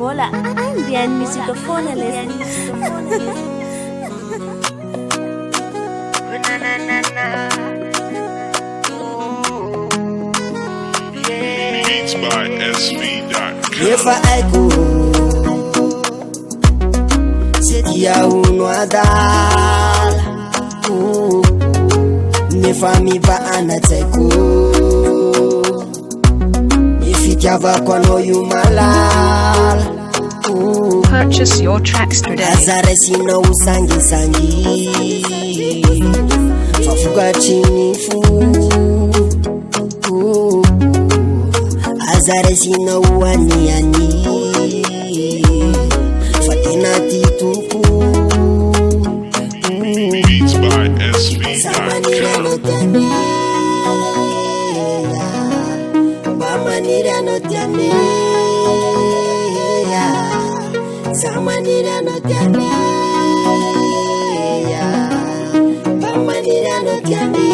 Mbola, bien musicophone Beats by SV.com. If I go, sit ya uno adal. Nefa mi ba anateko. Nifikiava kwa no yumalal. Purchase your tracks today. Azare sina usangi sangi. Fafuga chini fu. Azare sina uani ani. Fatina tituku. Beats by Samanira no SV.com. tiane. Bamanira no tiane. Samanira no tiane. Bamanira no tiane.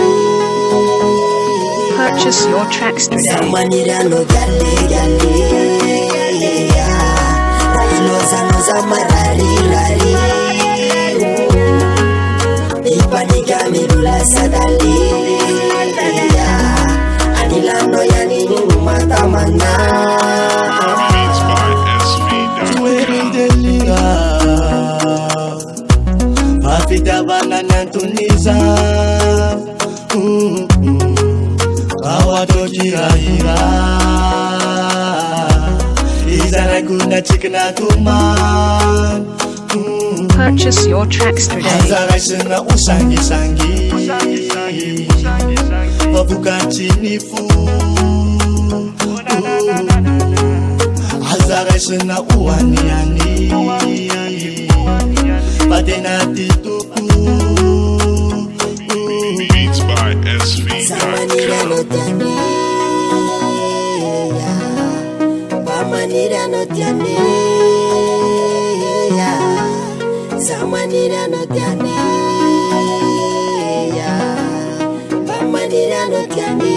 Purchase your tracks today. Samanira no gale gale. Railosa no zamarari rari. Ipanika mirula sadali. Anilano yanini matamana. Beats by SV.com. Tuerindelia Afita banana tuniza Awatokirahira Izana kuna chikna kuman Purchase your tracks today. Azara sena usangi sangi Babuka chinifu Azara sena uani ani Badena tituku Beats by Samanira no SV.com. tiane. Bamanira no tiane. Samanira no tiane. Bamanira no tiane.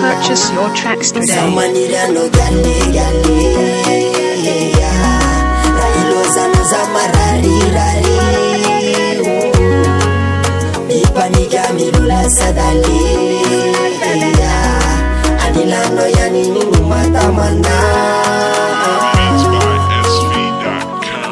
Purchase your tracks today. Samanira no gale gale. Railosa no zamarari rari. Ipanika mirula sadali. Anilano yanini matamana. Beats by SV.com.